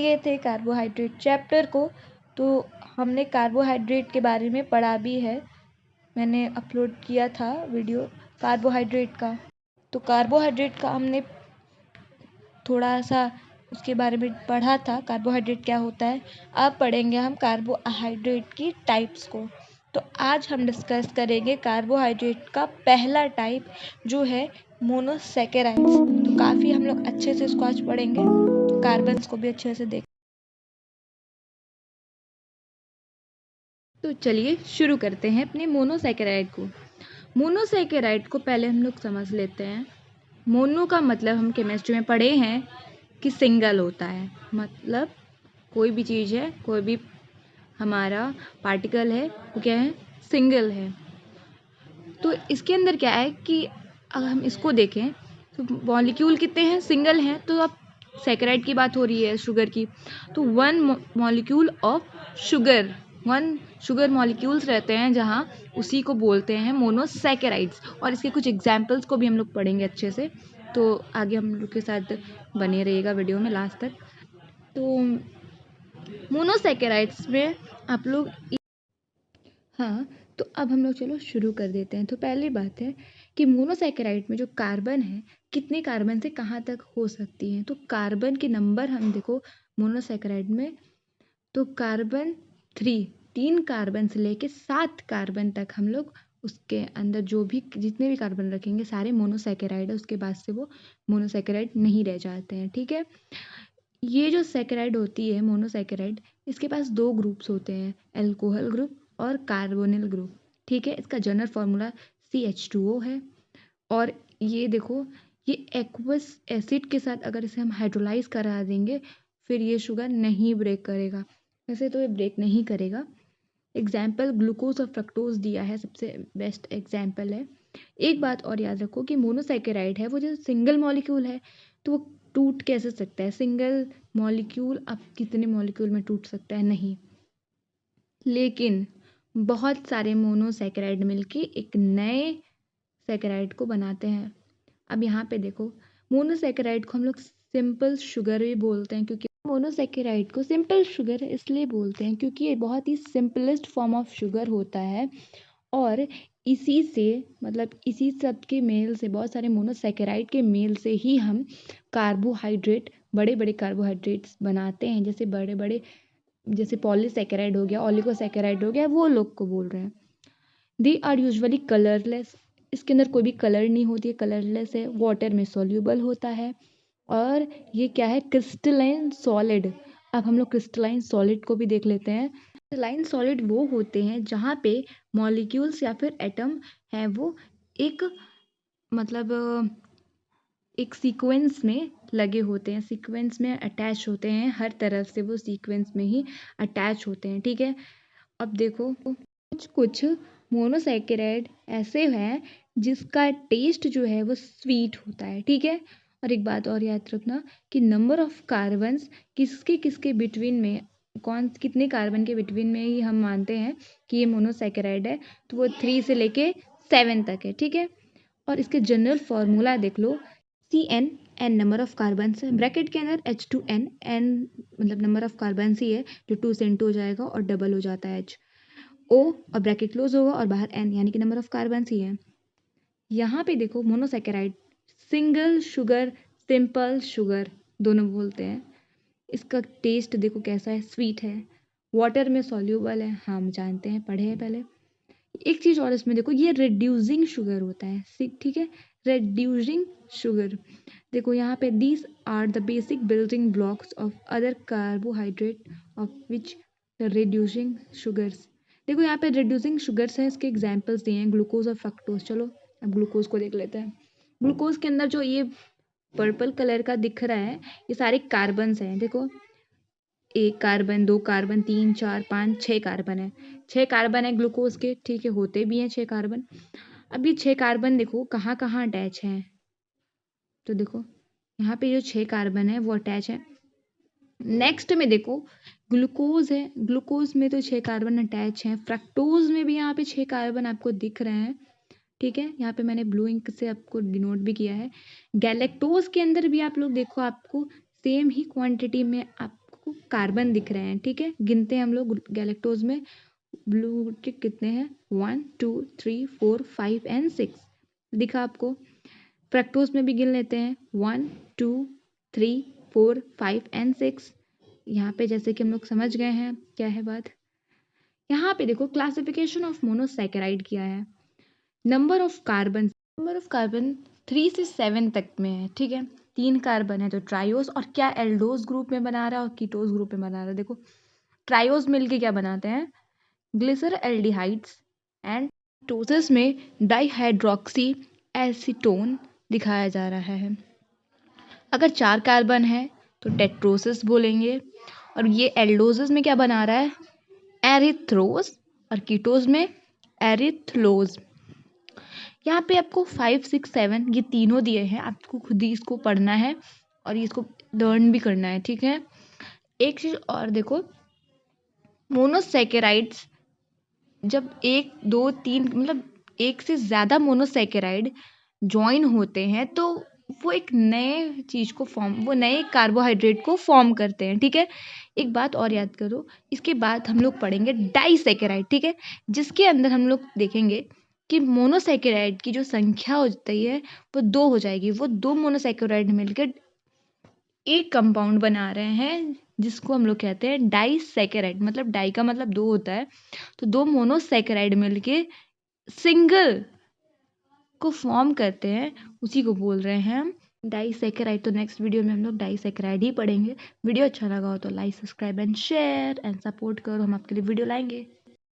दिए थे carbohydrate chapter को, तो हमने कार्बोहाइड्रेट के बारे में पढ़ा भी है। मैंने अपलोड किया था वीडियो कार्बोहाइड्रेट का। तो कार्बोहाइड्रेट का हमने थोड़ा सा उसके बारे में पढ़ा था, कार्बोहाइड्रेट क्या होता है। अब पढ़ेंगे हम कार्बोहाइड्रेट की टाइप्स को। तो आज हम डिस्कस करेंगे कार्बोहाइड्रेट का पहला टाइप जो है मोनोसैकेराइड्स। तो काफ़ी हम लोग अच्छे से इसको आज पढ़ेंगे, कार्बन्स को भी अच्छे से देख। तो चलिए शुरू करते हैं अपने मोनोसैकेराइड को। मोनोसैकेराइड को पहले हम लोग समझ लेते हैं। मोनो का मतलब हम केमिस्ट्री में पढ़े हैं कि सिंगल होता है, मतलब कोई भी चीज़ है, कोई भी हमारा पार्टिकल है वो क्या है, सिंगल है। तो इसके अंदर क्या है कि अगर हम इसको देखें तो मॉलिक्यूल कितने हैं, सिंगल हैं। तो अब सैकेराइड की बात हो रही है, शुगर की, तो one molecule of sugar, one sugar molecules रहते हैं जहाँ, उसी को बोलते हैं मोनोसैकेराइड्स। और इसके कुछ एग्जाम्पल्स को भी हम लोग पढ़ेंगे अच्छे से, तो आगे हम लोग के साथ बने रहिएगा वीडियो में लास्ट तक। तो मोनोसैकेराइड्स में आप लोग, हाँ, तो अब हम लोग चलो शुरू कर देते हैं। तो पहली बात है कि मोनोसैकेराइड में जो कार्बन है, कितने कार्बन से कहाँ तक हो सकती हैं। तो कार्बन के नंबर हम देखो मोनोसैकेराइड में, तो कार्बन 3 कार्बन से लेके 7 कार्बन तक हम लोग उसके अंदर जो भी जितने भी कार्बन रखेंगे सारे मोनोसैकेराइड है। उसके बाद से वो मोनोसैकेराइड नहीं रह जाते हैं, ठीक है। ये जो सैकेराइड होती है मोनोसैकेराइड, इसके पास 2 ग्रुप्स होते हैं, एल्कोहल ग्रुप और कार्बोनिल ग्रुप, ठीक है। इसका जनरल फार्मूला CH2O है। और ये देखो, ये एक्वस एसिड के साथ अगर इसे हम हाइड्रोलाइज करा देंगे फिर ये शुगर नहीं ब्रेक करेगा, वैसे तो ये ब्रेक नहीं करेगा। एग्जाम्पल ग्लूकोज और फ्रक्टोज दिया है, सबसे बेस्ट एग्जाम्पल है। एक बात और याद रखो कि मोनोसैकेराइड है वो जो सिंगल मॉलिक्यूल है, तो वो टूट कैसे सकता है। सिंगल मॉलिक्यूल अब कितने मॉलिक्यूल में टूट सकता है, नहीं। लेकिन बहुत सारे मोनोसैकेराइड मिलके एक नए सैकेराइड को बनाते हैं। अब यहाँ पे देखो, मोनोसैकेराइड को हम लोग सिंपल शुगर भी बोलते हैं, क्योंकि मोनोसैकेराइड को सिंपल शुगर इसलिए बोलते हैं क्योंकि ये बहुत ही सिंपलेस्ट फॉर्म ऑफ शुगर होता है। और इसी से, मतलब इसी सब के मेल से, बहुत सारे मोनोसैकेराइड के मेल से ही हम कार्बोहाइड्रेट, बड़े बड़े कार्बोहाइड्रेट्स बनाते हैं। जैसे बड़े बड़े, जैसे पॉलीसैकेराइड हो गया, ओलिगोसैकेराइड हो गया, वो लोग को बोल रहे हैं। दे आर यूजुअली कलरलेस, इसके अंदर कोई भी कलर नहीं होती है, कलरलेस है, वाटर में सॉल्यूबल होता है। और ये क्या है, क्रिस्टलाइन सॉलिड। अब हम लोग क्रिस्टलाइन सॉलिड को भी देख लेते हैं। क्रिस्टलाइन सॉलिड वो होते हैं जहाँ पे मॉलिक्यूल्स या फिर एटम हैं वो एक, मतलब एक सीक्वेंस में लगे होते हैं, सीक्वेंस में अटैच होते हैं, हर तरफ से वो सीक्वेंस में ही अटैच होते हैं, ठीक है। अब देखो, कुछ कुछ मोनोसैकेराइड ऐसे हैं जिसका टेस्ट जो है वो स्वीट होता है, ठीक है। और एक बात और याद रखना कि नंबर ऑफ कार्बन्स किसके किसके बिटवीन में, कौन कितने कार्बन के बिटवीन में ही हम मानते हैं कि ये मोनोसैकेराइड है, तो वो 3 से लेके 7 तक है, ठीक है। और इसके जनरल फार्मूला देख लो, CN, N number of carbon है, ब्रैकेट के अंदर H2N, N मतलब नंबर ऑफ कार्बन ही है, जो 2 से इंटू हो जाएगा और डबल हो जाता है H, O और ब्रैकेट क्लोज होगा और बाहर N, यानी कि नंबर ऑफ कार्बन ही है। यहाँ पे देखो monosaccharide single sugar, simple sugar दोनों बोलते हैं। इसका टेस्ट देखो कैसा है, स्वीट है, वाटर में सॉल्यूबल है, हम जानते हैं, पढ़े हैं पहले। एक चीज़ और इसमें देखो, ये रिड्यूसिंग शुगर होता है, ठीक है, रिड्यूसिंग शुगर। देखो यहाँ पे these are the basic building blocks of other carbohydrate of which the reducing sugars. देखो यहाँ पे रिड्यूसिंग शुगर्स हैं, इसके एग्जाम्पल्स दिए हैं, ग्लूकोज और फ्रक्टोज। चलो अब ग्लूकोज को देख लेते हैं। ग्लूकोज के अंदर जो ये पर्पल कलर का दिख रहा है, ये सारे कार्बन्स हैं। देखो, 1 कार्बन, 2 कार्बन, 3, 4, 5, 6 कार्बन है, 6 कार्बन है ग्लूकोज के, ठीक है, होते भी हैं 6 कार्बन। अब ये 6 कार्बन देखो कहाँ कहाँ अटैच हैं, तो देखो यहाँ पे जो 6 कार्बन है वो अटैच है। नेक्स्ट में देखो ग्लूकोज है, ग्लूकोज में तो 6 कार्बन अटैच हैं, फ्रक्टोज में भी यहाँ पे 6 कार्बन आपको दिख रहे हैं, ठीक है। यहाँ पे मैंने ब्लू इंक से आपको डिनोट भी किया है। गैलेक्टोज के अंदर भी आप लोग देखो, आपको सेम ही क्वांटिटी में आपको आपको कार्बन दिख रहे हैं, ठीक है। गिनते हैं हम लोग गैलेक्टोज में ब्लू टिक कितने हैं, 1 2 3 4 5 एंड 6 दिखा आपको। फ्रक्टोज में भी गिन लेते हैं 1 2 3 4 5 एंड 6। यहाँ पे जैसे कि हम लोग समझ गए हैं क्या है बात। यहाँ पे देखो क्लासिफिकेशन ऑफ मोनोसैकेराइड किया है। नंबर ऑफ कार्बन 3 से 7 तक में है, ठीक है। 3 कार्बन है तो ट्रायोस, और क्या एल्डोज ग्रुप में बना रहा है और कीटोज ग्रुप में बना रहा है। देखो ट्रायोस मिलके क्या बनाते हैं, ग्लिसर एल्डिहाइड्स, एंड टोसिस में डाइहाइड्रोक्सी एसीटोन दिखाया जा रहा है। अगर 4 कार्बन है तो टेट्रोसिस बोलेंगे, और ये एल्डोसिस में क्या बना रहा है, एरिथ्रोस, और कीटोज में एरिथ्लोज। यहाँ पे आपको 5 6 7 ये तीनों दिए हैं, आपको खुद ही इसको पढ़ना है और इसको लर्न भी करना है, ठीक है। एक चीज और देखो, मोनोसैकेराइड्स जब 1 2 3 मतलब एक से ज़्यादा मोनोसैकेराइड ज्वाइन होते हैं तो वो एक नए चीज़ को वो नए कार्बोहाइड्रेट को फॉर्म करते हैं, ठीक है। एक बात और याद करो, इसके बाद हम लोग पढ़ेंगे डाइसैकेराइड, ठीक है, जिसके अंदर हम लोग देखेंगे कि मोनोसैकेराइड की जो संख्या होती है वो 2 हो जाएगी। वो 2 मोनोसैकेराइड मिलकर एक कंपाउंड बना रहे हैं जिसको हम लोग कहते हैं डाइसैकेराइड। मतलब डाई का मतलब 2 होता है, तो 2 मोनोसैकेराइड मिलके सिंगल को फॉर्म करते हैं, उसी को बोल रहे हैं हम डाइसैकेराइड। तो नेक्स्ट वीडियो में हम लोग डाइसैकेराइड ही पढ़ेंगे। वीडियो अच्छा लगा हो तो like subscribe and share and support करो, हम आपके लिए वीडियो लाएंगे।